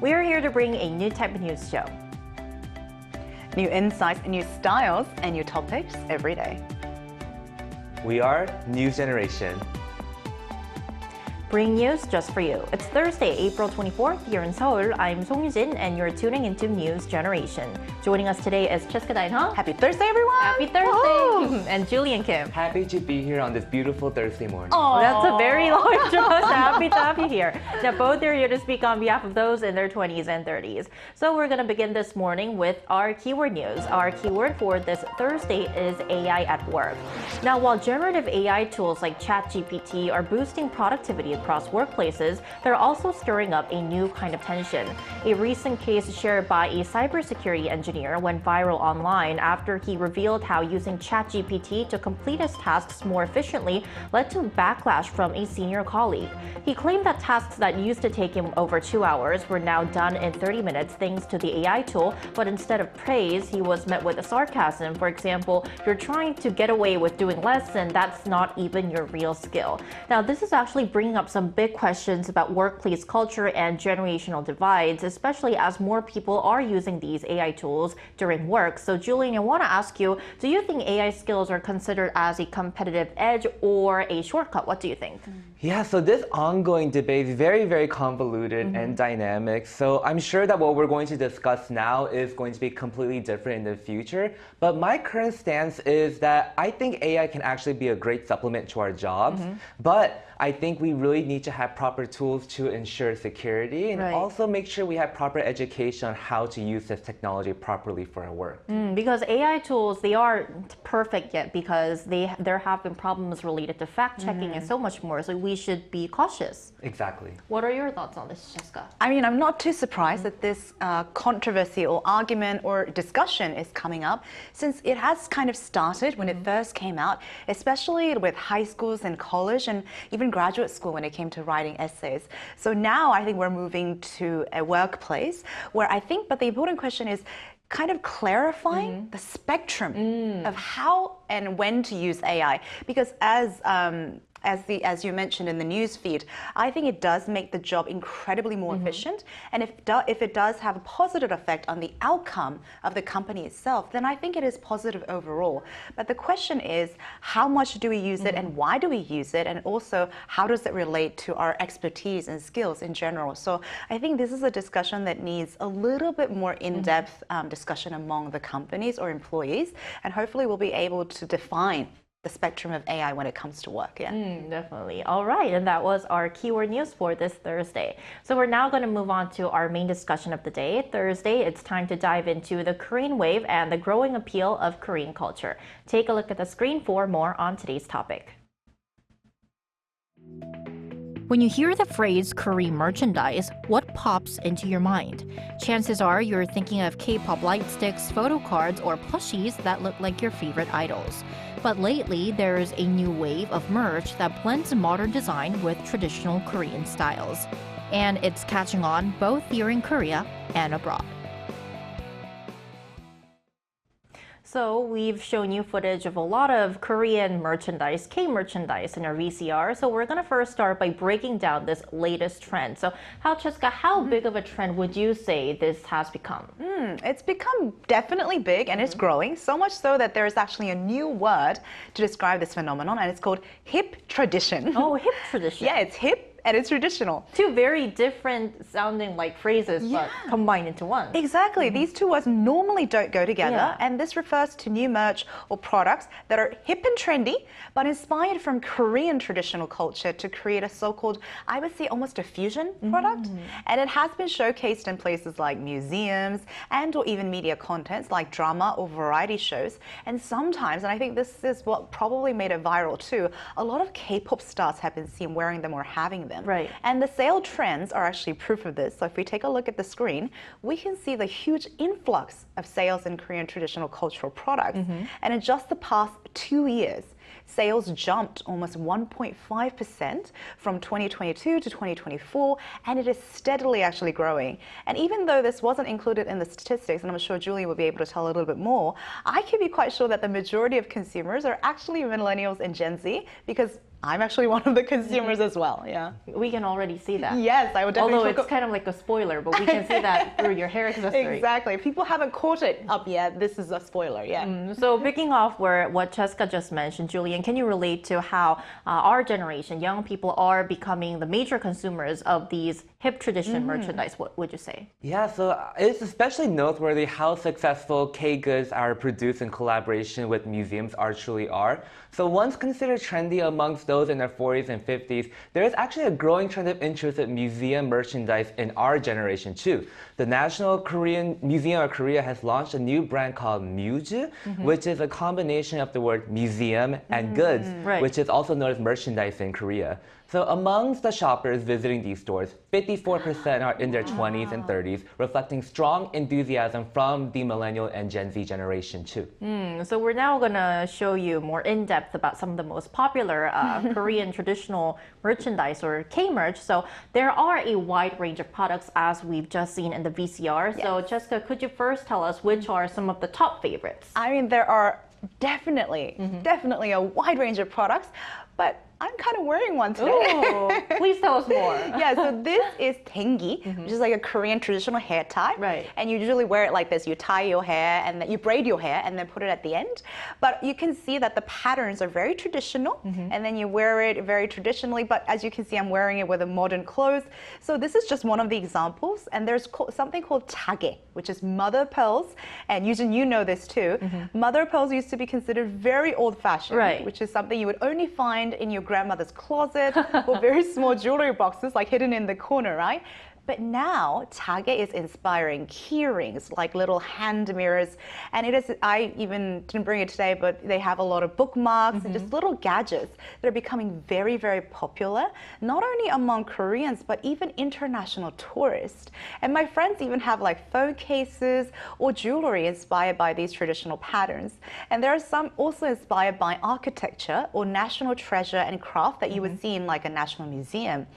We are here to bring a new type of news show. New insights, new styles, and new topics every day. We are News Generation. Bring news just for you. It's Thursday, April 24th here in Seoul. I'm Song Yujin, and you're tuning into News Generation. Joining us today is Cheska Dainha. Happy Thursday, everyone! Happy Thursday! And Julian Kim. Happy to be here on this beautiful Thursday morning. Oh, that's a very long trust. Happy to have you here. Now, both are here to speak on behalf of those in their 20s and 30s. So we're going to begin this morning with our keyword news. Our keyword for this Thursday is AI at work. Now, while generative AI tools like ChatGPT are boosting productivity across workplaces, they're also stirring up a new kind of tension. A recent case shared by a cybersecurity engineer went viral online after he revealed how using ChatGPT to complete his tasks more efficiently led to backlash from a senior colleague. He claimed that tasks that used to take him over 2 hours were now done in 30 minutes thanks to the AI tool, but instead of praise, he was met with sarcasm. For example, you're trying to get away with doing less and that's not even your real skill. Now, this is actually bringing up some big questions about workplace culture and generational divides, especially as more people are using these AI tools during work. So Julian, I want to ask you, do you think AI skills are considered as a competitive edge or a shortcut? What do you think? Yeah, so this ongoing debate is very, very convoluted and dynamic. So I'm sure that what we're going to discuss now is going to be completely different in the future. But my current stance is that I think AI can actually be a great supplement to our jobs. But I think we really need to have proper tools to ensure security and also make sure we have proper education on how to use this technology properly for our work. Because AI tools, they aren't perfect yet because there have been problems related to fact-checking and so much more. So we should be cautious. Exactly. What are your thoughts on this, Jessica? I mean, I'm not too surprised that this controversy or argument or discussion is coming up, since it has kind of started when it first came out, especially with high schools and college and even graduate school when it came to writing essays. So now I think we're moving to a workplace where I think, but the important question is kind of clarifying the spectrum of how and when to use AI. Because as you mentioned in the news feed, I think it does make the job incredibly more efficient. And if it does have a positive effect on the outcome of the company itself, then I think it is positive overall. But the question is, how much do we use it and why do we use it? And also, how does it relate to our expertise and skills in general? So I think this is a discussion that needs a little bit more in-depth discussion among the companies or employees. And hopefully we'll be able to define the spectrum of AI when it comes to work. Definitely. All right. And that was our keyword news for this Thursday. So we're now going to move on to our main discussion of the day. Thursday, it's time to dive into the Korean wave and the growing appeal of Korean culture. Take a look at the screen for more on today's topic. When you hear the phrase Korean merchandise, what pops into your mind? Chances are you're thinking of K-pop light sticks, photo cards, or plushies that look like your favorite idols. But lately, there's a new wave of merch that blends modern design with traditional Korean styles. And it's catching on both here in Korea and abroad. So we've shown you footage of a lot of Korean merchandise, K-merchandise in our VCR. So we're going to first start by breaking down this latest trend. So Cheska, how big of a trend would you say this has become? It's become definitely big and it's growing, so much so that there is actually a new word to describe this phenomenon, and it's called hip tradition. Oh, hip tradition. Yeah, it's hip and it's traditional. Two very different sounding like phrases, but combined into one. Exactly. These two words normally don't go together, and this refers to new merch or products that are hip and trendy, but inspired from Korean traditional culture to create a so-called, I would say, almost a fusion product. And it has been showcased in places like museums and or even media contents like drama or variety shows. And sometimes, and I think this is what probably made it viral too, a lot of K-pop stars have been seen wearing them or having them. Right. And the sale trends are actually proof of this. So if we take a look at the screen, we can see the huge influx of sales in Korean traditional cultural products. And in just the past 2 years, sales jumped almost 1.5% from 2022 to 2024, and it is steadily actually growing. And even though this wasn't included in the statistics, and I'm sure Julie will be able to tell a little bit more, I can be quite sure that the majority of consumers are actually millennials and Gen Z, because I'm actually one of the consumers as well. Yeah. We can already see that. Yes, I would definitely. Although it's kind of like a spoiler, but we can see that through your hair accessory. Exactly. People haven't caught it up yet. This is a spoiler. Yeah. So picking off where what Cheska just mentioned, Julian, can you relate to how our generation, young people, are becoming the major consumers of these hip tradition merchandise? What would you say? Yeah, so it's especially noteworthy how successful K-goods are produced in collaboration with museums truly are. So once considered trendy amongst those in their 40s and 50s, there is actually a growing trend of interest in museum merchandise in our generation too. The National Korean Museum of Korea has launched a new brand called Muse, which is a combination of the word museum and goods, which is also known as merchandise in Korea. So amongst the shoppers visiting these stores, 54% are in their 20s and 30s, reflecting strong enthusiasm from the millennial and Gen Z generation too. So we're now going to show you more in depth about some of the most popular Korean traditional merchandise or K-merch. So there are a wide range of products as we've just seen in the VCR. Yes. So Jessica, could you first tell us which are some of the top favorites? I mean, there are definitely a wide range of products, but I'm kind of wearing one today. Oh, please tell us more. Yeah, so this is tengi, which is like a Korean traditional hair tie. Right. And you usually wear it like this. You tie your hair and then you braid your hair and then put it at the end. But you can see that the patterns are very traditional and then you wear it very traditionally. But as you can see, I'm wearing it with a modern clothes. So this is just one of the examples. And there's something called tage, which is mother pearls. And Yujin, you know this too. Mother pearls used to be considered very old-fashioned, Right. which is something you would only find in your grandmother's closet or very small jewelry boxes like hidden in the corner, right? But now, tage is inspiring key rings, like little hand mirrors. And it is, I even didn't bring it today, but they have a lot of bookmarks and just little gadgets that are becoming very, very popular, not only among Koreans, but even international tourists. And my friends even have like phone cases or jewelry inspired by these traditional patterns. And there are some also inspired by architecture or national treasure and craft that you would see in like a national museum.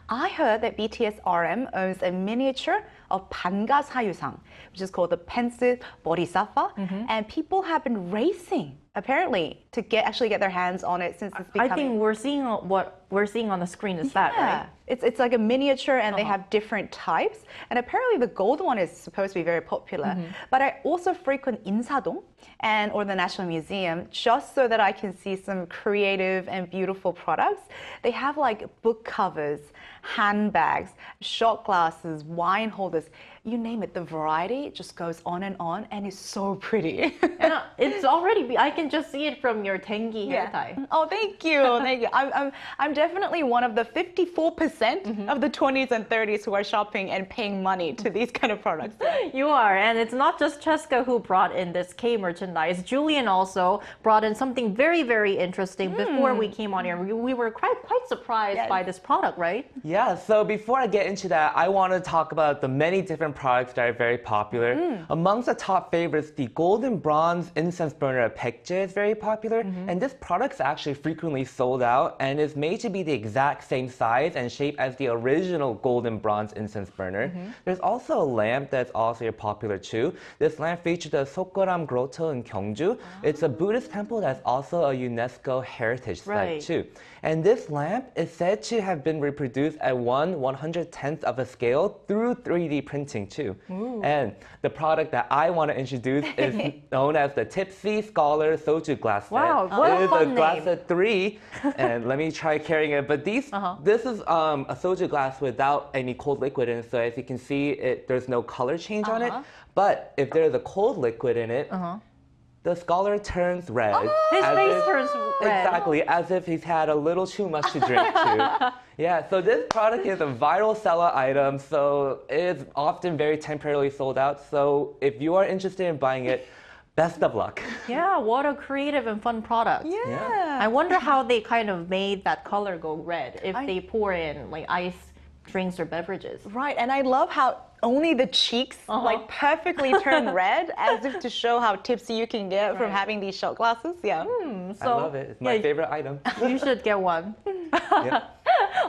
I heard that BTS RM owns a miniature of 반가 사유상, which is called the pensive bodhisattva, and people have been racing apparently to actually get their hands on it since it's becoming. I think we're seeing what we're seeing on the screen is that, right? It's like a miniature and they have different types. And apparently the gold one is supposed to be very popular. But I also frequent Insadong or the National Museum just so that I can see some creative and beautiful products. They have like book covers, handbags, shot glasses, wine holders. You name it, the variety just goes on and is so pretty. And it's already, I can just see it from your tengi hair tie. Oh, thank you. Thank you. I'm definitely one of the 54% of the 20s and 30s who are shopping and paying money to these kind of products. You are, and it's not just Cheska who brought in this K merchandise. Julian also brought in something very, very interesting. Before we came on here, we were quite surprised by this product, right? Yeah, so before I get into that, I want to talk about the many different products that are very popular. Amongst the top favorites, the golden bronze incense burner Baekje is very popular, and this product is actually frequently sold out and is made to be the exact same size and shape as the original golden bronze incense burner. There's also a lamp that's also popular too. This lamp features the Sokgoram Grotto in Gyeongju. It's a Buddhist temple that's also a UNESCO heritage site too. And this lamp is said to have been reproduced at 1/110th of a scale through 3D printing too. And the product that I want to introduce is known as the Tipsy Scholar Soju glass set. Wow, what it a is fun a glass name. set 3, and let me try carrying it. But this is a soju glass without any cold liquid in it. So as you can see, there's no color change on it. But if there's a cold liquid in it, the scholar turns red. His face turns red. Exactly, as if he's had a little too much to drink too. Yeah, so this product is a viral seller item, so it's often very temporarily sold out. So if you are interested in buying it, best of luck. Yeah, what a creative and fun product. Yeah. I wonder how they kind of made that color go red if they pour in like ice drinks or beverages. Right, and I love how only the cheeks like perfectly turn red as if to show how tipsy you can get from having these shot glasses. Yeah. So, I love it. It's my favorite item. You should get one.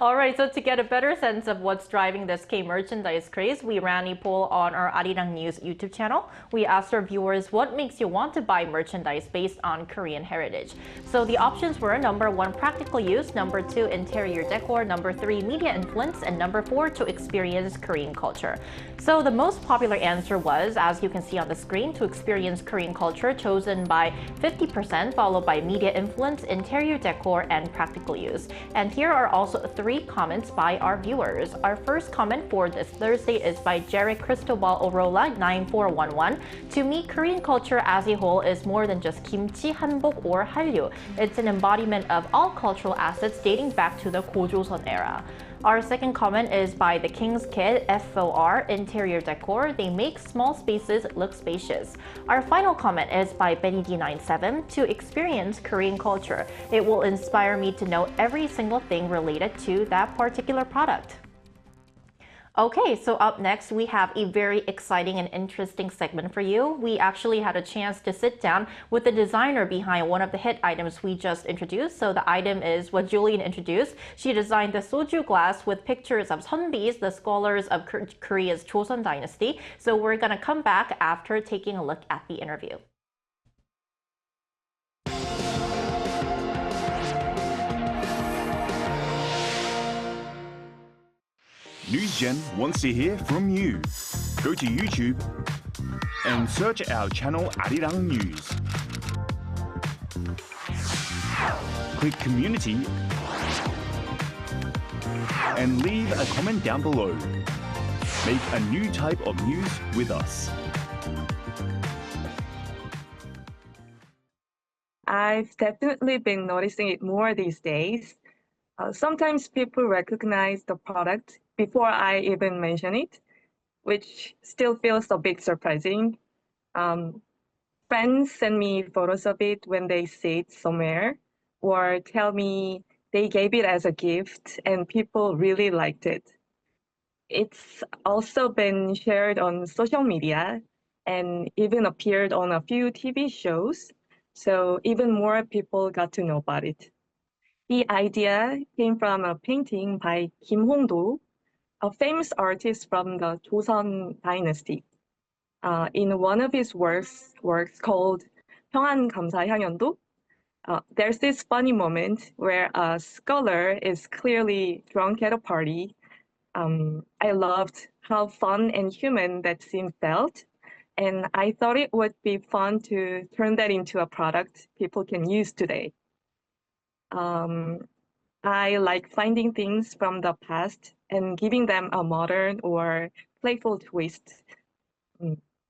All right, so to get a better sense of what's driving this K-merchandise craze, we ran a poll on our Arirang.news YouTube channel. We asked our viewers what makes you want to buy merchandise based on Korean heritage. So the options were number 1, practical use, number 2, interior decor, number 3, media influence, and number 4, to experience Korean culture. So the most popular answer was, as you can see on the screen, to experience Korean culture, chosen by 50%, followed by media influence, interior decor, and practical use. And here are also 3 comments by our viewers. Our first comment for this Thursday is by Jeric Cristobal Orola 9411. To me, Korean culture as a whole is more than just kimchi, hanbok, or hallyu. It's an embodiment of all cultural assets dating back to the Gojoseon era. Our second comment is by The King's Kid, FOR, interior decor. They make small spaces look spacious. Our final comment is by Benny D97, to experience Korean culture. It will inspire me to know every single thing related to that particular product. Okay, so up next, we have a very exciting and interesting segment for you. We actually had a chance to sit down with the designer behind one of the hit items we just introduced. So the item is what Julian introduced. She designed the soju glass with pictures of Sunbis, the scholars of Korea's Joseon dynasty. So we're gonna come back after taking a look at the interview. NewsGen wants to hear from you. Go to YouTube and search our channel Arirang News. Click Community and leave a comment down below. Make a new type of news with us. I've definitely been noticing it more these days. Sometimes people recognize the product before I even mention it, which still feels a bit surprising. Friends send me photos of it when they see it somewhere, or tell me they gave it as a gift and people really liked it. It's also been shared on social media and even appeared on a few TV shows, so even more people got to know about it. The idea came from a painting by Kim Hong-do, a famous artist from the Joseon dynasty. In one of his works called 평안감사향연도, there's this funny moment where a scholar is clearly drunk at a party. I loved how fun and human that scene felt, and I thought it would be fun to turn that into a product people can use today. I like finding things from the past and giving them a modern or playful twist.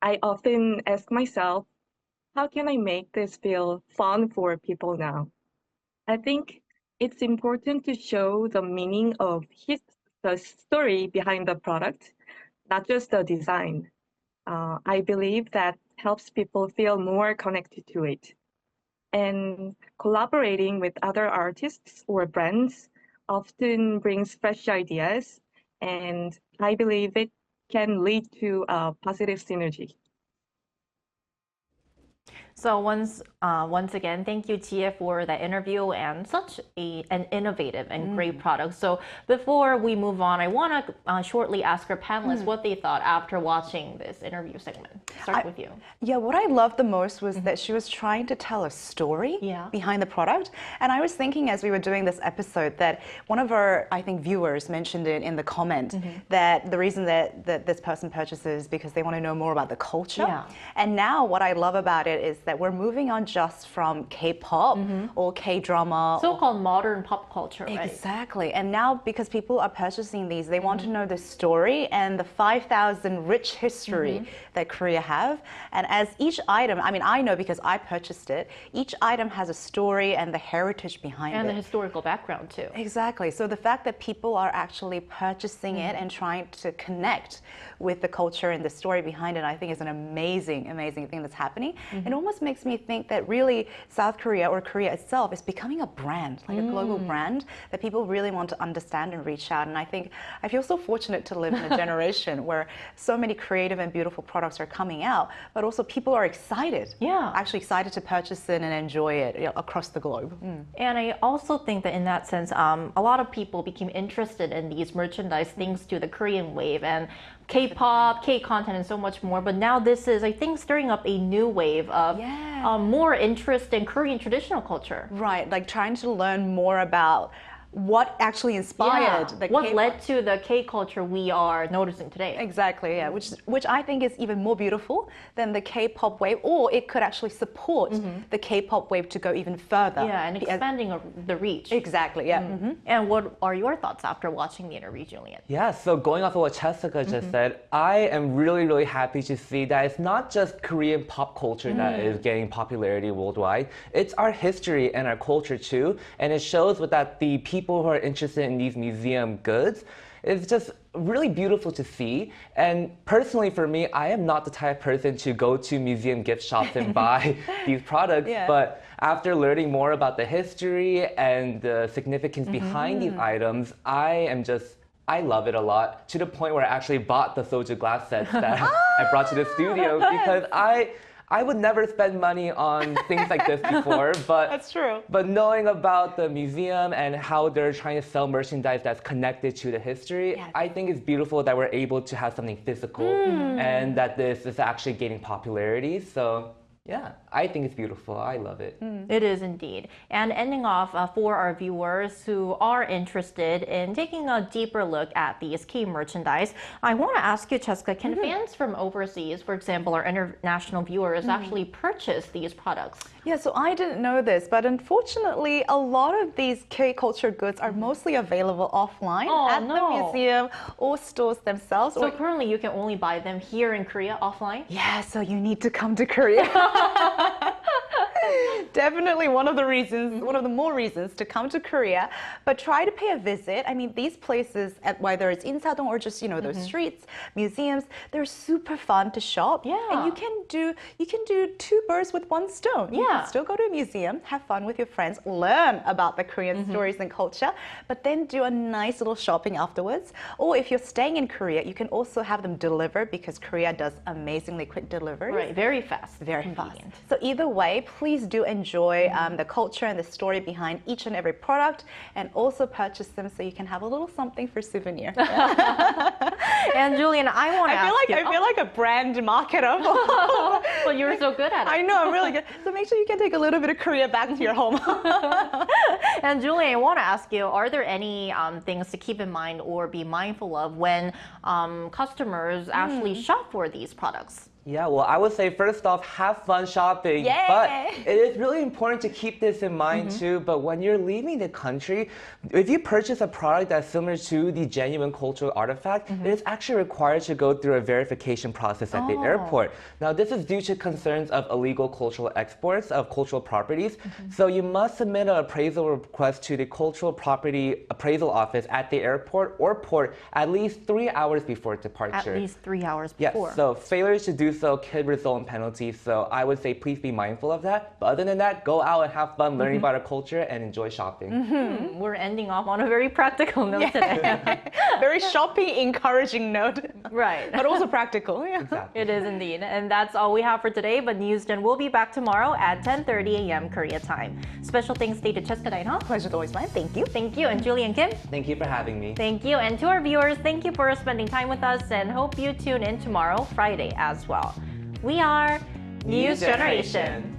I often ask myself, how can I make this feel fun for people now? I think it's important to show the meaning of the story behind the product, not just the design. I believe that helps people feel more connected to it. And collaborating with other artists or brands often brings fresh ideas, and I believe it can lead to a positive synergy. So once again, thank you, Tia, for that interview and such an innovative and great product. So before we move on, I want to shortly ask our panelists what they thought after watching this interview segment. Start with you. Yeah, what I loved the most was that she was trying to tell a story behind the product. And I was thinking as we were doing this episode that one of our, I think, viewers mentioned it in the comment that the reason that this person purchases because they want to know more about the culture. Yeah. And now what I love about it is that we're moving on just from K-pop or K-drama. So-called modern pop culture, right? Exactly. And now because people are purchasing these, they want to know the story and the 5,000 rich history that Korea have. And as each item, I mean, I know because I purchased it, each item has a story and the heritage behind it. And the historical background too. Exactly. So the fact that people are actually purchasing it and trying to connect with the culture and the story behind it, I think is an amazing, amazing thing that's happening. It almost almost makes me think that really South Korea or Korea itself is becoming a brand, like a global brand that people really want to understand and reach out. And I think I feel so fortunate to live in a generation where so many creative and beautiful products are coming out, but also people are excited. Yeah. Actually excited to purchase it and enjoy it, you know, across the globe. And I also think that in that sense, a lot of people became interested in these merchandise thanks to the Korean wave and K-pop, K-content, and so much more. But now this is, I think, stirring up a new wave of more interest in Korean traditional culture. Right, like trying to learn more about what actually inspired the what K-pop. led to the K-culture we are noticing today. Exactly, yeah, which I think is even more beautiful than the K-pop wave, or it could actually support the K-pop wave to go even further. Yeah, and expanding the reach. Exactly, yeah. And what are your thoughts after watching the interview, Julian? Yeah, so going off of what Jessica just said, I am really, really happy to see that it's not just Korean pop culture that is getting popularity worldwide. It's our history and our culture too, and it shows with that the people who are interested in these museum goods. It's just really beautiful to see. And personally for me, I am not the type of person to go to museum gift shops and buy these products. But after learning more about the history and the significance behind these items, I love it a lot, to the point where I actually bought the soju glass sets that I brought to the studio because I would never spend money on things like this before, but That's true. But knowing about the museum and how they're trying to sell merchandise that's connected to the history, I think it's beautiful that we're able to have something physical and that this is actually gaining popularity. So yeah, I think it's beautiful. I love it. It is indeed. And ending off for our viewers who are interested in taking a deeper look at these key merchandise, I want to ask you, Jessica, can fans from overseas, for example, our international viewers, actually purchase these products? Yeah, so I didn't know this, but unfortunately, a lot of these K-culture goods are mostly available offline at the museum or stores themselves. So currently you can only buy them here in Korea offline? Yeah, so you need to come to Korea. Definitely one of the more reasons to come to Korea, but try to pay a visit. I mean, these places, whether it's in Sadong or just, you know, those streets, museums, they're super fun to shop. Yeah. And you can do two birds with one stone. You Yeah. can still go to a museum, have fun with your friends, learn about the Korean stories and culture, but then do a nice little shopping afterwards. Or if you're staying in Korea, you can also have them delivered because Korea does amazingly quick deliveries. Right, very fast. Very fast. Convenient. So either way, please do enjoy the culture and the story behind each and every product, and also purchase them so you can have a little something for souvenir. And Julian, I want to ask you. I feel like a brand marketer. Well, you were so good at it. I know, I'm really good. So make sure you can take a little bit of Korea back to your home. And Julian, I want to ask you, are there any things to keep in mind or be mindful of when customers actually shop for these products? Yeah, well, I would say first off, have fun shopping. Yay! But it is really important to keep this in mind too. But when you're leaving the country, if you purchase a product that's similar to the genuine cultural artifact, it is actually required to go through a verification process at the airport. Now, this is due to concerns of illegal cultural exports of cultural properties. So you must submit an appraisal request to the Cultural Property Appraisal Office at the airport or port at least 3 hours before departure. At least 3 hours before. Yes, so failures to do so could result in penalties. So I would say please be mindful of that. But other than that, go out and have fun learning about our culture and enjoy shopping. We're ending off on a very practical note today. Very shopping encouraging note. Right. But also practical. Yeah. Exactly. It is indeed. And that's all we have for today. But NewsGen will be back tomorrow at 10:30 a.m. Korea time. Special thanks to Jessica Dainha. Pleasure always mine. Thank you. Thank you. And Julian Kim. Thank you for having me. Thank you. And to our viewers, thank you for spending time with us and hope you tune in tomorrow, Friday as well. We are News Generation.